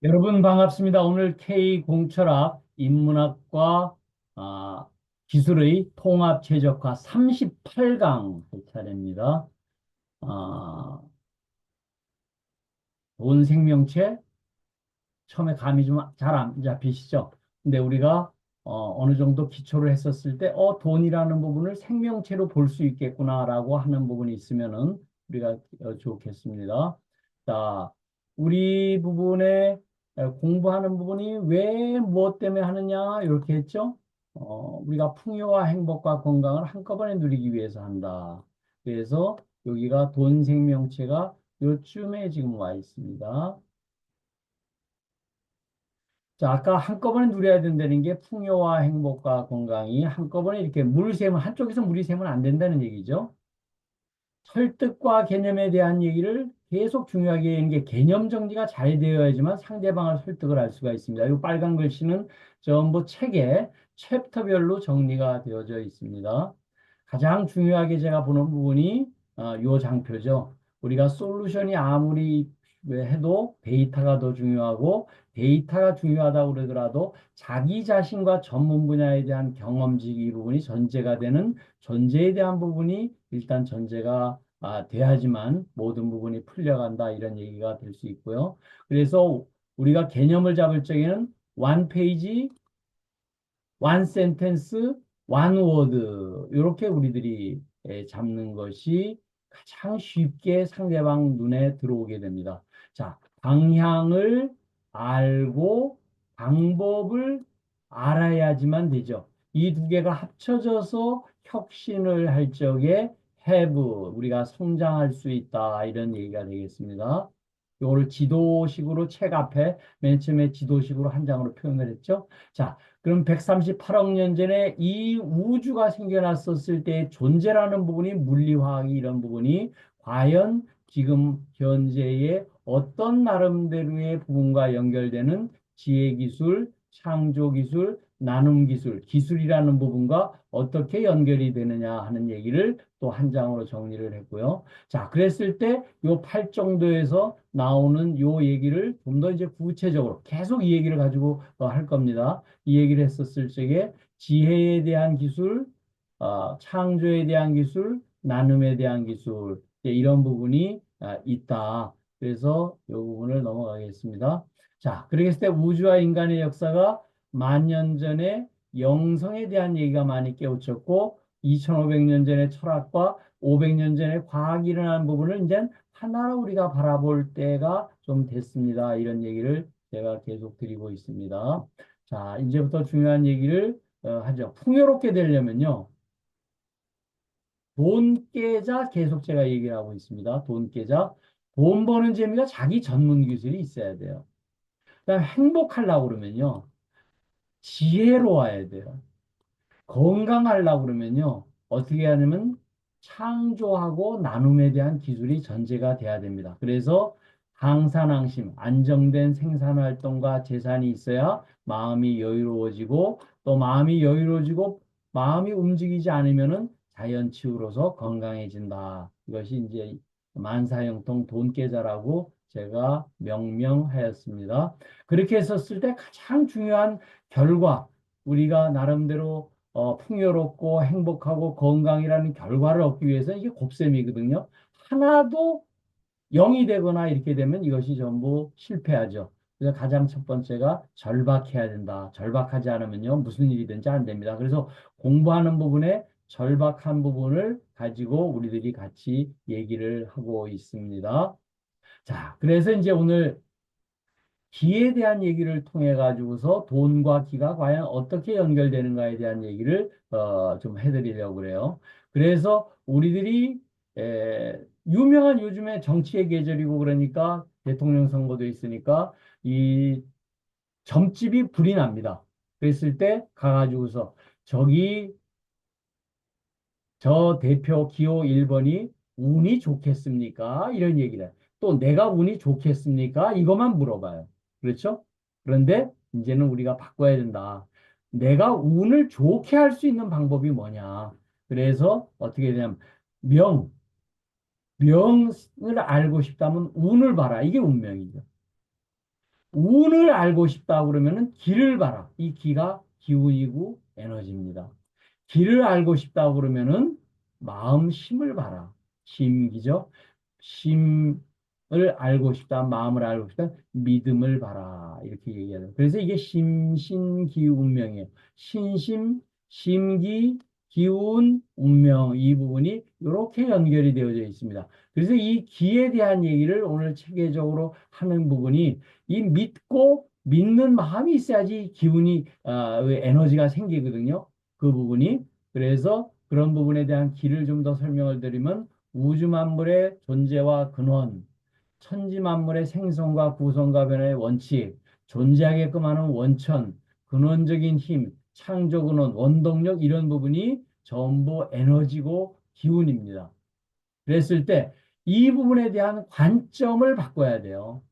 여러분 반갑습니다. 오늘 K공철학 인문학과 아, 기술의 통합 최적화 38강 할 차례입니다. 아, 본 생명체 처음에 감이 좀 잘 안 잡히시죠? 근데 우리가 어느 정도 기초를 했었을 때 돈이라는 부분을 생명체로 볼 수 있겠구나라고 하는 부분이 있으면은 우리가 좋겠습니다. 자, 우리 부분에 공부하는 부분이 왜 무엇 때문에 하느냐 이렇게 했죠? 우리가 풍요와 행복과 건강을 한꺼번에 누리기 위해서 한다. 그래서 여기가 돈 생명체가 요쯤에 지금 와 있습니다. 자, 아까 한꺼번에 누려야 된다는 게 풍요와 행복과 건강이 한꺼번에 이렇게 물을 세면, 한쪽에서 물이 새면 안 된다는 얘기죠. 설득과 개념에 대한 얘기를 계속 중요하게 하는 게 개념 정리가 잘 되어야지만 상대방을 설득을 할 수가 있습니다. 이 빨간 글씨는 전부 책에 챕터별로 정리가 되어져 있습니다. 가장 중요하게 제가 보는 부분이 요 장표죠. 우리가 솔루션이 아무리 해도 데이터가 더 중요하고 데이터가 중요하다고 그러더라도 자기 자신과 전문 분야에 대한 경험직 이 부분이 전제가 되는 전제에 대한 부분이 일단 전제가 돼야지만 모든 부분이 풀려간다 이런 얘기가 될 수 있고요. 그래서 우리가 개념을 잡을 적에는 원 페이지, 원 센텐스, 원 워드 이렇게 우리들이 잡는 것이 가장 쉽게 상대방 눈에 들어오게 됩니다. 자, 방향을 알고 방법을 알아야지만 되죠. 이 두 개가 합쳐져서 혁신을 할 적에 have 우리가 성장할 수 있다 이런 얘기가 되겠습니다. 이거를 지도식으로 책 앞에 맨 처음에 지도식으로 한 장으로 표현을 했죠. 자, 그럼 138억 년 전에 이 우주가 생겨났었을 때 존재라는 부분이 물리화학이 이런 부분이 과연 지금 현재의 어떤 나름대로의 부분과 연결되는 지혜기술, 창조기술, 나눔기술, 기술이라는 부분과 어떻게 연결이 되느냐 하는 얘기를 또 한 장으로 정리를 했고요. 자, 그랬을 때 요 8정도에서 나오는 요 얘기를 좀 더 이제 구체적으로 계속 이 얘기를 가지고 할 겁니다. 이 얘기를 했었을 적에 지혜에 대한 기술, 창조에 대한 기술, 나눔에 대한 기술 이런 부분이 있다. 그래서 이 부분을 넘어가겠습니다. 자, 그랬을 때 우주와 인간의 역사가 만 년 전에 영성에 대한 얘기가 많이 깨우쳤고 2500년 전에 철학과 500년 전에 과학이 일어난 부분을 이제 하나로 우리가 바라볼 때가 좀 됐습니다. 이런 얘기를 제가 계속 드리고 있습니다. 자, 이제부터 중요한 얘기를 하죠. 풍요롭게 되려면요. 돈 깨자 계속 제가 얘기를 하고 있습니다. 돈 깨자. 돈 버는 재미가 자기 전문 기술이 있어야 돼요. 그다음 행복하려고 그러면요. 지혜로워야 돼요. 건강하려고 그러면요. 어떻게 하냐면 창조하고 나눔에 대한 기술이 전제가 돼야 됩니다. 그래서 항산항심, 안정된 생산 활동과 재산이 있어야 마음이 여유로워지고 또 마음이 여유로워지고 마음이 움직이지 않으면은 자연치유로서 건강해진다. 이것이 이제 만사형통 돈계좌라고 제가 명명하였습니다. 그렇게 했었을 때 가장 중요한 결과, 우리가 나름대로 풍요롭고 행복하고 건강이라는 결과를 얻기 위해서 이게 곱셈이거든요. 하나도 0이 되거나 이렇게 되면 이것이 전부 실패하죠. 그래서 가장 첫 번째가 절박해야 된다. 절박하지 않으면요, 무슨 일이든지 안 됩니다. 그래서 공부하는 부분에 절박한 부분을 가지고 우리들이 같이 얘기를 하고 있습니다. 자, 그래서 이제 오늘 기에 대한 얘기를 통해 가지고서 돈과 기가 과연 어떻게 연결되는가에 대한 얘기를 좀 해드리려고 그래요. 그래서 우리들이 유명한 요즘에 정치의 계절이고 그러니까 대통령 선거도 있으니까 이 점집이 불이 납니다. 그랬을 때 가가지고서 저기 저 대표 기호 1번이 운이 좋겠습니까? 이런 얘기를. 또 내가 운이 좋겠습니까? 이것만 물어봐요. 그렇죠? 그런데 이제는 우리가 바꿔야 된다. 내가 운을 좋게 할 수 있는 방법이 뭐냐? 그래서 어떻게 되냐면 명, 명을 알고 싶다면 운을 봐라. 이게 운명이죠. 운을 알고 싶다 그러면은 기를 봐라. 이 기가 기운이고 에너지입니다. 기를 알고 싶다 그러면은 마음 힘을 봐라. 심기죠. 심을 알고 싶다, 마음을 알고 싶다, 믿음을 봐라. 이렇게 얘기하죠. 그래서 이게 심신기 운명이에요. 신심, 심기, 기운, 운명 이 부분이 이렇게 연결이 되어져 있습니다. 그래서 이 기에 대한 얘기를 오늘 체계적으로 하는 부분이 이 믿고 믿는 마음이 있어야지 기운이 에너지가 생기거든요. 그 부분이 그래서 그런 부분에 대한 기를 좀 더 설명을 드리면 우주 만물의 존재와 근원, 천지 만물의 생성과 구성과 변화의 원칙, 존재하게끔 하는 원천, 근원적인 힘, 창조 근원, 원동력 이런 부분이 전부 에너지고 기운입니다. 그랬을 때 이 부분에 대한 관점을 바꿔야 돼요.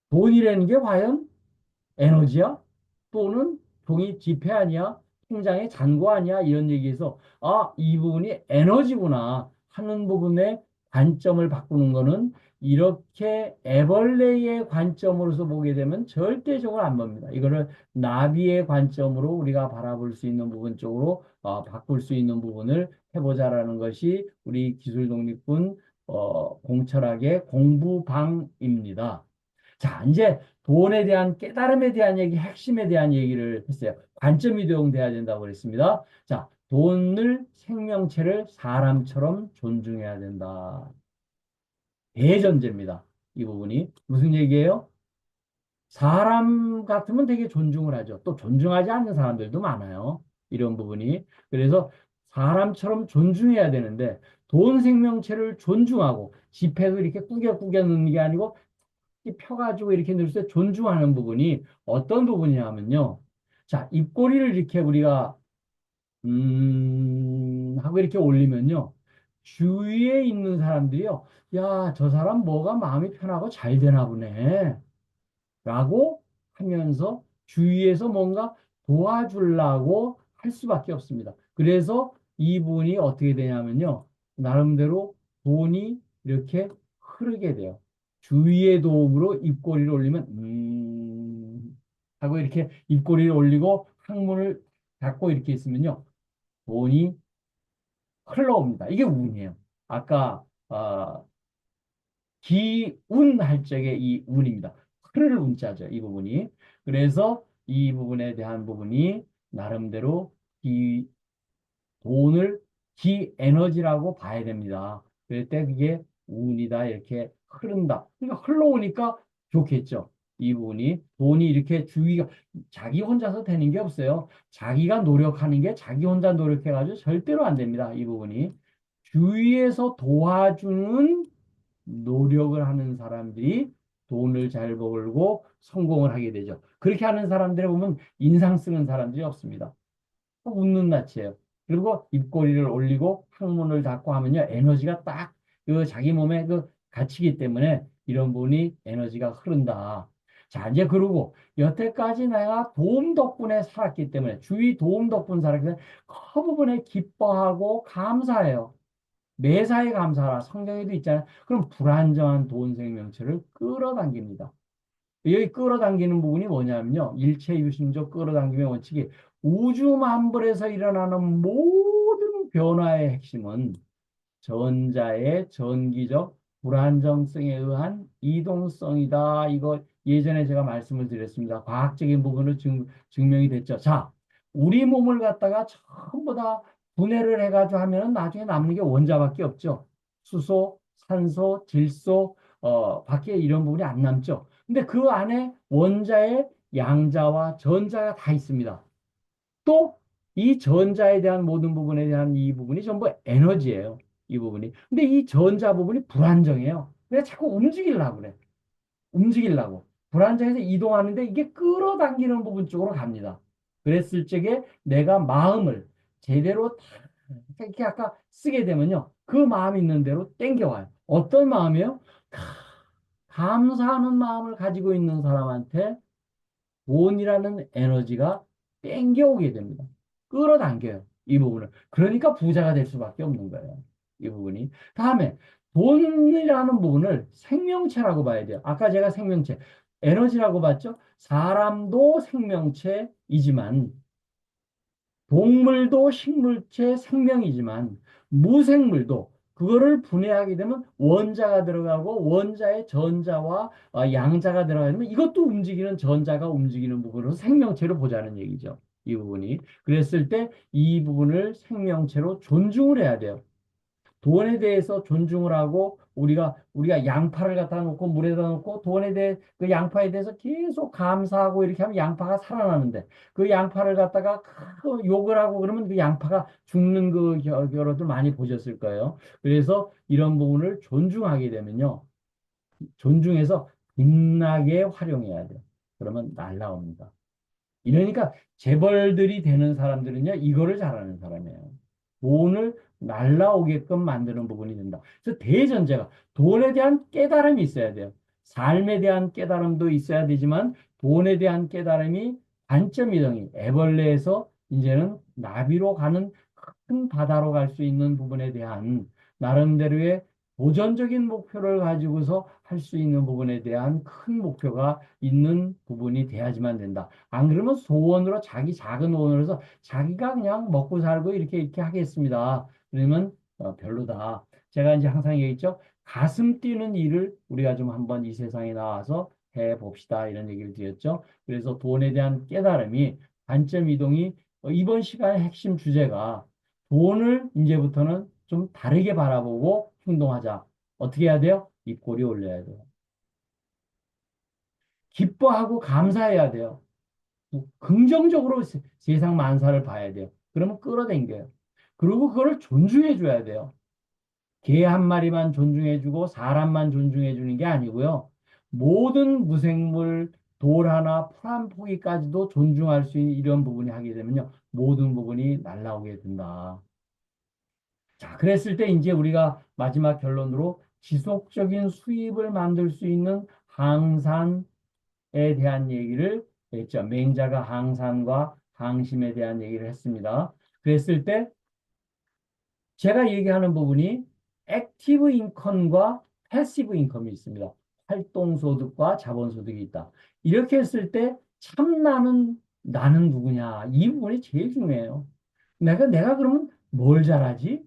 돈이라는 게 과연 에너지야? 또는 종이 지폐 아니야? 통장의 잔고 아니야? 이런 얘기에서 아, 이 부분이 에너지구나 하는 부분에 관점을 바꾸는 거는 이렇게 애벌레의 관점으로서 보게 되면 절대적으로 안 봅니다. 이거를 나비의 관점으로 우리가 바라볼 수 있는 부분 쪽으로 바꿀 수 있는 부분을 해보자라는 것이 우리 기술독립군 공철학의 공부방입니다. 자, 이제 돈에 대한 깨달음에 대한 얘기, 핵심에 대한 얘기를 했어요. 관점이 이동돼야 된다고 그랬습니다. 자, 돈을, 생명체를 사람처럼 존중해야 된다. 대전제입니다. 이 부분이. 무슨 얘기예요? 사람 같으면 되게 존중을 하죠. 또 존중하지 않는 사람들도 많아요. 이런 부분이. 그래서 사람처럼 존중해야 되는데 돈 생명체를 존중하고 지폐도 이렇게 꾸겨 넣는 게 아니고 이 펴가지고 이렇게 넣을 때 존중하는 부분이 어떤 부분이냐면요. 자, 입꼬리를 이렇게 우리가 하고 이렇게 올리면요. 주위에 있는 사람들이요. 야, 저 사람 뭐가 마음이 편하고 잘 되나 보네. 라고 하면서 주위에서 뭔가 도와주려고 할 수밖에 없습니다. 그래서 이분이 어떻게 되냐면요. 나름대로 돈이 이렇게 흐르게 돼요. 주위의 도움으로 입꼬리를 올리면, 하고 이렇게 입꼬리를 올리고 항문을 닫고 이렇게 있으면요. 돈이 흘러옵니다. 이게 운이에요. 아까, 기운 할 적에 이 운입니다. 흐를 운자죠. 이 부분이. 그래서 이 부분에 대한 부분이 나름대로 이 돈을 기 에너지라고 봐야 됩니다. 그럴 때 그게 운이다 이렇게 흐른다. 그러니까 흘러오니까 좋겠죠. 이 부분이 돈이 이렇게 주위가 자기 혼자서 되는 게 없어요. 자기가 노력하는 게 자기 혼자 노력해가지고 절대로 안 됩니다. 이 부분이 주위에서 도와주는 노력을 하는 사람들이 돈을 잘 벌고 성공을 하게 되죠. 그렇게 하는 사람들에 보면 인상 쓰는 사람들이 없습니다. 웃는 낯이에요. 그리고 입꼬리를 올리고 항문을 닫고 하면요. 에너지가 딱 그 자기 몸에 그 갇히기 때문에 이런 분이 에너지가 흐른다. 자, 이제 그러고 여태까지 내가 도움 덕분에 살았기 때문에 주위 도움 덕분에 살았기 때문에 그 부분에 기뻐하고 감사해요. 매사에 감사하라. 성경에도 있잖아요. 그럼 불안정한 돈 생명체를 끌어당깁니다. 여기 끌어당기는 부분이 뭐냐면요. 일체 유심적 끌어당김의 원칙이 우주 만물에서 일어나는 모든 변화의 핵심은 전자의 전기적 불안정성에 의한 이동성이다. 이거 예전에 제가 말씀을 드렸습니다. 과학적인 부분으로 증명이 됐죠. 자, 우리 몸을 갖다가 전부 다 분해를 해가지고 하면 나중에 남는 게 원자밖에 없죠. 수소, 산소, 질소, 밖에 이런 부분이 안 남죠. 근데 그 안에 원자의 양자와 전자가 다 있습니다. 또 이 전자에 대한 모든 부분에 대한 이 부분이 전부 에너지예요. 이 부분이. 근데 이 전자 부분이 불안정해요. 그래 자꾸 움직이려고 그래. 움직이려고. 불안정해서 이동하는데 이게 끌어당기는 부분 쪽으로 갑니다. 그랬을 적에 내가 마음을 제대로 이렇게 아까 쓰게 되면요. 그 마음 있는 대로 땡겨와요. 어떤 마음이에요? 감사하는 마음을 가지고 있는 사람한테 돈이라는 에너지가 땡겨오게 됩니다. 끌어당겨요. 이 부분을. 그러니까 부자가 될 수밖에 없는 거예요. 이 부분이. 다음에 돈이라는 부분을 생명체라고 봐야 돼요. 아까 제가 생명체, 에너지라고 봤죠? 사람도 생명체이지만 동물도 식물체 생명이지만 무생물도 그거를 분해하게 되면 원자가 들어가고 원자의 전자와 양자가 들어가게 되면 이것도 움직이는 전자가 움직이는 부분으로 생명체로 보자는 얘기죠. 이 부분이. 그랬을 때 이 부분을 생명체로 존중을 해야 돼요. 돈에 대해서 존중을 하고 우리가 양파를 갖다 놓고 물에다 놓고 돈에 대해 그 양파에 대해서 계속 감사하고 이렇게 하면 양파가 살아나는데 그 양파를 갖다가 욕을 하고 그러면 그 양파가 죽는 그 결과들 많이 보셨을 거예요. 그래서 이런 부분을 존중하게 되면요. 존중해서 빛나게 활용해야 돼요. 그러면 날라옵니다. 이러니까 재벌들이 되는 사람들은요, 이거를 잘하는 사람이에요. 돈을 날라오게끔 만드는 부분이 된다. 그래서 대전제가 돈에 대한 깨달음이 있어야 돼요. 삶에 대한 깨달음도 있어야 되지만 돈에 대한 깨달음이 관점 이동이 애벌레에서 이제는 나비로 가는 큰 바다로 갈 수 있는 부분에 대한 나름대로의 도전적인 목표를 가지고서 할 수 있는 부분에 대한 큰 목표가 있는 부분이 돼야지만 된다. 안 그러면 소원으로 자기 작은 돈으로 해서 자기가 그냥 먹고 살고 이렇게 하겠습니다. 그러면 별로다. 제가 이제 항상 얘기했죠. 가슴 뛰는 일을 우리가 좀 한번 이 세상에 나와서 해 봅시다. 이런 얘기를 드렸죠. 그래서 돈에 대한 깨달음이 관점 이동이 이번 시간의 핵심 주제가 돈을 이제부터는 좀 다르게 바라보고 행동하자. 어떻게 해야 돼요? 입꼬리 올려야 돼요. 기뻐하고 감사해야 돼요. 긍정적으로 세상 만사를 봐야 돼요. 그러면 끌어당겨요. 그리고 그거를 존중해 줘야 돼요. 개 한 마리만 존중해 주고 사람만 존중해 주는 게 아니고요. 모든 무생물, 돌 하나, 풀 한 포기까지도 존중할 수 있는 이런 부분이 하게 되면요. 모든 부분이 날라오게 된다. 자, 그랬을 때 이제 우리가 마지막 결론으로 지속적인 수입을 만들 수 있는 항산에 대한 얘기를 했죠. 맹자가 항산과 항심에 대한 얘기를 했습니다. 그랬을 때 제가 얘기하는 부분이 액티브 인컴과 패시브 인컴이 있습니다. 활동소득과 자본소득이 있다. 이렇게 했을 때 참 나는 누구냐? 이 부분이 제일 중요해요. 내가 그러면 뭘 잘하지?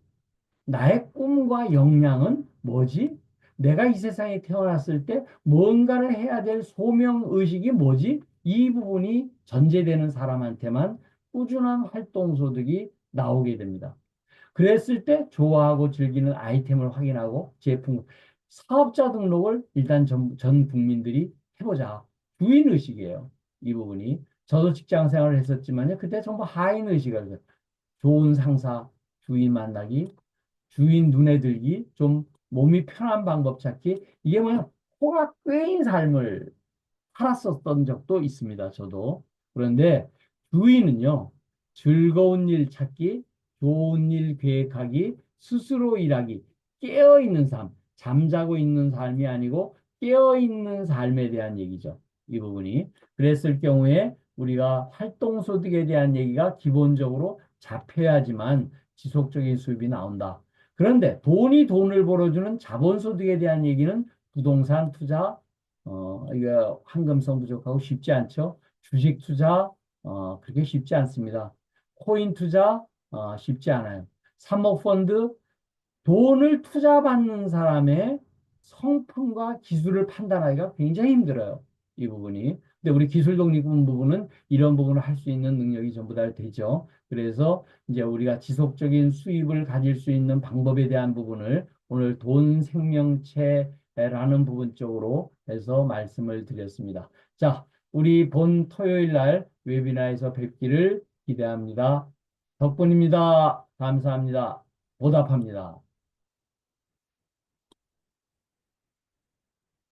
나의 꿈과 역량은 뭐지? 내가 이 세상에 태어났을 때 뭔가를 해야 될 소명 의식이 뭐지? 이 부분이 전제되는 사람한테만 꾸준한 활동 소득이 나오게 됩니다. 그랬을 때 좋아하고 즐기는 아이템을 확인하고 제품, 사업자 등록을 일단 전 국민들이 해보자. 주인 의식이에요. 이 부분이. 저도 직장 생활을 했었지만요. 그때 전부 하인 의식이었어요. 좋은 상사, 주인 만나기, 주인 눈에 들기, 좀 몸이 편한 방법 찾기. 이게 뭐냐? 코가 꿰인 삶을 살았었던 적도 있습니다. 저도. 그런데 주의는요, 즐거운 일 찾기, 좋은 일 계획하기, 스스로 일하기, 깨어있는 삶, 잠자고 있는 삶이 아니고 깨어있는 삶에 대한 얘기죠. 이 부분이. 그랬을 경우에 우리가 활동소득에 대한 얘기가 기본적으로 잡혀야지만 지속적인 수입이 나온다. 그런데 돈이 돈을 벌어주는 자본소득에 대한 얘기는 부동산 투자, 이거 황금성 부족하고 쉽지 않죠. 주식 투자, 그렇게 쉽지 않습니다. 코인 투자, 쉽지 않아요. 사모펀드, 돈을 투자받는 사람의 성품과 기술을 판단하기가 굉장히 힘들어요. 이 부분이. 근데 우리 기술 독립군 부분은 이런 부분을 할 수 있는 능력이 전부 다 되죠. 그래서 이제 우리가 지속적인 수입을 가질 수 있는 방법에 대한 부분을 오늘 돈 생명체라는 부분 쪽으로 해서 말씀을 드렸습니다. 자, 우리 본 토요일 날 웨비나에서 뵙기를 기대합니다. 덕분입니다. 감사합니다. 보답합니다.